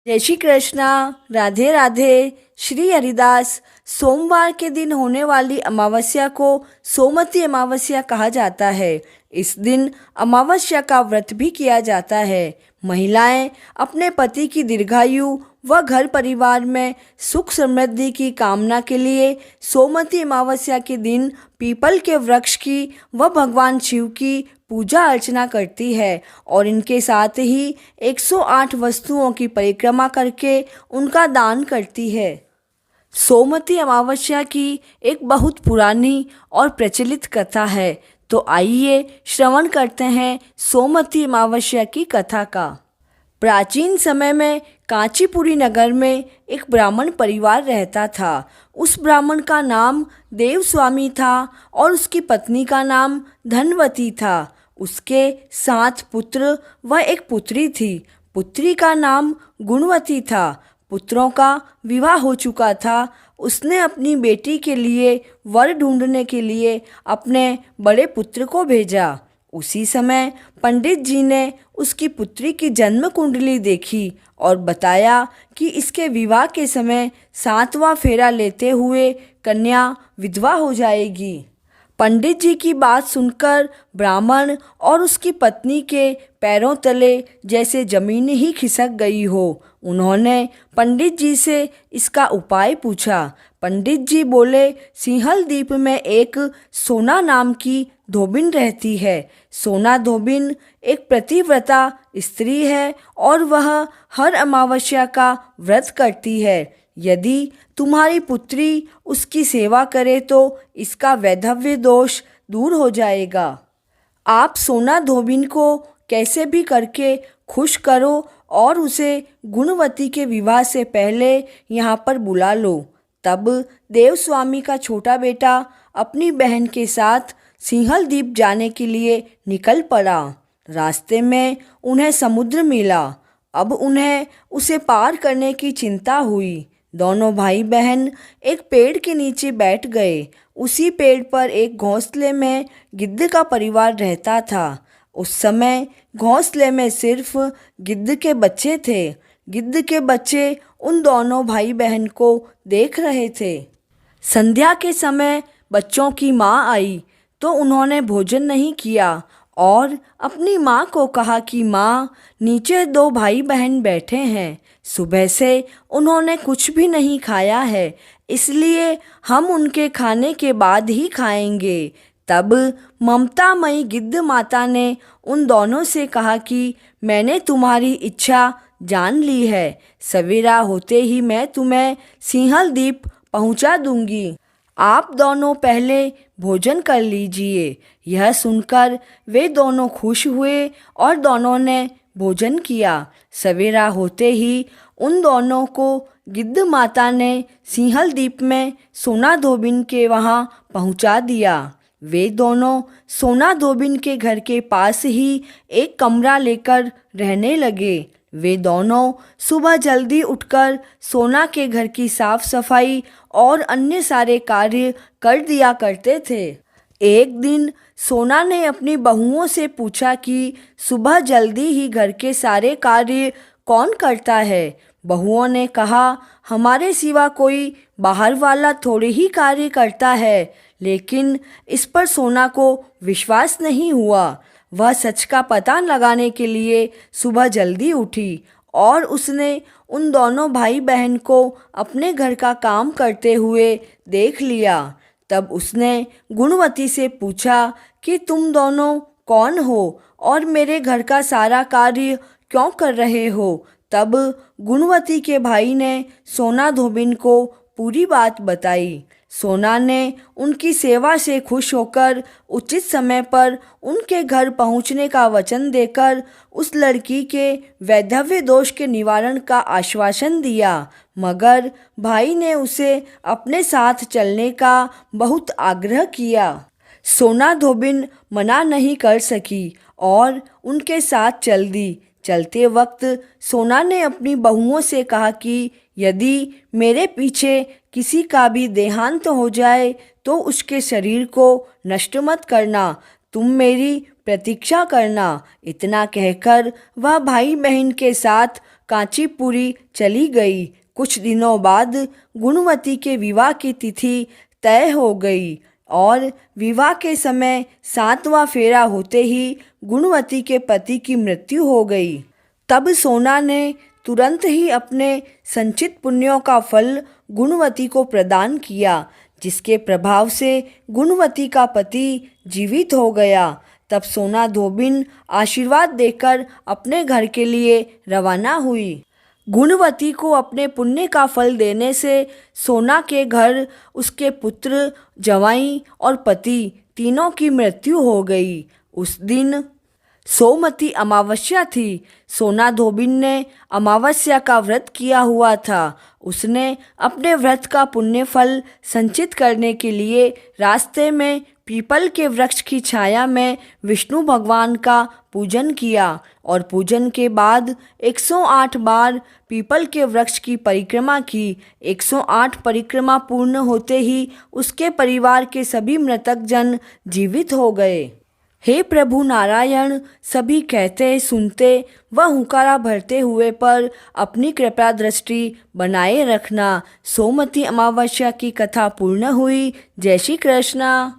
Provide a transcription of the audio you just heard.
जय श्री कृष्णा। राधे राधे। श्री हरिदास। सोमवार के दिन होने वाली अमावस्या को सोमवती अमावस्या कहा जाता है। इस दिन अमावस्या का व्रत भी किया जाता है। महिलाएं अपने पति की दीर्घायु व घर परिवार में सुख समृद्धि की कामना के लिए सोमवती अमावस्या के दिन पीपल के वृक्ष की व भगवान शिव की पूजा अर्चना करती है और इनके साथ ही 108 वस्तुओं की परिक्रमा करके उनका दान करती है। सोमवती अमावस्या की एक बहुत पुरानी और प्रचलित कथा है, तो आइए श्रवण करते हैं सोमवती अमावस्या की कथा का। प्राचीन समय में कांचीपुरी नगर में एक ब्राह्मण परिवार रहता था। उस ब्राह्मण का नाम देवस्वामी था और उसकी पत्नी का नाम धनवती था। उसके 7 पुत्र व एक पुत्री थी। पुत्री का नाम गुणवती था। पुत्रों का विवाह हो चुका था। उसने अपनी बेटी के लिए वर ढूंढने के लिए अपने बड़े पुत्र को भेजा। उसी समय पंडित जी ने उसकी पुत्री की जन्म कुंडली देखी और बताया कि इसके विवाह के समय 7वां फेरा लेते हुए कन्या विधवा हो जाएगी। पंडित जी की बात सुनकर ब्राह्मण और उसकी पत्नी के पैरों तले जैसे जमीन ही खिसक गई हो। उन्होंने पंडित जी से इसका उपाय पूछा। पंडित जी बोले, सिंहल द्वीप में एक सोना नाम की धोबिन रहती है। सोना धोबिन एक प्रतिव्रता स्त्री है और वह हर अमावस्या का व्रत करती है। यदि तुम्हारी पुत्री उसकी सेवा करे तो इसका वैधव्य दोष दूर हो जाएगा। आप सोना धोबिन को कैसे भी करके खुश करो और उसे गुणवती के विवाह से पहले यहाँ पर बुला लो। तब देवस्वामी का छोटा बेटा अपनी बहन के साथ सिंहल द्वीप जाने के लिए निकल पड़ा। रास्ते में उन्हें समुद्र मिला। अब उन्हें उसे पार करने की चिंता हुई। दोनों भाई बहन एक पेड़ के नीचे बैठ गए। उसी पेड़ पर एक घोंसले में गिद्ध का परिवार रहता था। उस समय घोंसले में सिर्फ गिद्ध के बच्चे थे। गिद्ध के बच्चे उन दोनों भाई बहन को देख रहे थे। संध्या के समय बच्चों की माँ आई तो उन्होंने भोजन नहीं किया और अपनी माँ को कहा कि माँ, नीचे 2 भाई बहन बैठे हैं। सुबह से उन्होंने कुछ भी नहीं खाया है, इसलिए हम उनके खाने के बाद ही खाएंगे। तब ममतामयी गिद्ध माता ने उन दोनों से कहा कि मैंने तुम्हारी इच्छा जान ली है। सवेरा होते ही मैं तुम्हें सिंहल द्वीप पहुंचा दूंगी। आप दोनों पहले भोजन कर लीजिए। यह सुनकर वे दोनों खुश हुए और दोनों ने भोजन किया। सवेरा होते ही उन दोनों को गिद्ध माता ने सिंहल द्वीप में सोना धोबिन के वहाँ पहुँचा दिया। वे दोनों सोना धोबिन के घर के पास ही एक कमरा लेकर रहने लगे। वे दोनों सुबह जल्दी उठकर सोना के घर की साफ सफाई और अन्य सारे कार्य कर दिया करते थे। एक दिन सोना ने अपनी बहुओं से पूछा कि सुबह जल्दी ही घर के सारे कार्य कौन करता है। बहुओं ने कहा, हमारे सिवा कोई बाहर वाला थोड़े ही कार्य करता है। लेकिन इस पर सोना को विश्वास नहीं हुआ। वह सच का पता लगाने के लिए सुबह जल्दी उठी और उसने उन दोनों भाई बहन को अपने घर का काम करते हुए देख लिया। तब उसने गुणवती से पूछा कि तुम दोनों कौन हो और मेरे घर का सारा कार्य क्यों कर रहे हो। तब गुणवती के भाई ने सोना धोबिन को पूरी बात बताई। सोना ने उनकी सेवा से खुश होकर उचित समय पर उनके घर पहुंचने का वचन देकर उस लड़की के वैधव्य दोष के निवारण का आश्वासन दिया। मगर भाई ने उसे अपने साथ चलने का बहुत आग्रह किया। सोना धोबिन मना नहीं कर सकी और उनके साथ चल दी। चलते वक्त सोना ने अपनी बहुओं से कहा कि यदि मेरे पीछे किसी का भी देहांत हो जाए तो उसके शरीर को नष्ट मत करना, तुम मेरी प्रतीक्षा करना। इतना कहकर वह भाई बहन के साथ कांचीपुरी चली गई। कुछ दिनों बाद गुणवती के विवाह की तिथि तय हो गई और विवाह के समय 7वां फेरा होते ही गुणवती के पति की मृत्यु हो गई। तब सोना ने तुरंत ही अपने संचित पुण्यों का फल गुणवती को प्रदान किया, जिसके प्रभाव से गुणवती का पति जीवित हो गया। तब सोना धोबिन आशीर्वाद देकर अपने घर के लिए रवाना हुई। गुणवती को अपने पुण्य का फल देने से सोना के घर उसके पुत्र, जवाई और पति तीनों की मृत्यु हो गई। उस दिन सोमती अमावस्या थी। सोना धोबिन ने अमावस्या का व्रत किया हुआ था। उसने अपने व्रत का पुण्य फल संचित करने के लिए रास्ते में पीपल के वृक्ष की छाया में विष्णु भगवान का पूजन किया और पूजन के बाद 108 बार पीपल के वृक्ष की परिक्रमा की। 108 परिक्रमा पूर्ण होते ही उसके परिवार के सभी मृतक जन जीवित हो गए। हे प्रभु नारायण, सभी कहते सुनते व हुंकारा भरते हुए पर अपनी कृपा दृष्टि बनाए रखना। सोमती अमावस्या की कथा पूर्ण हुई। जय श्री कृष्ण।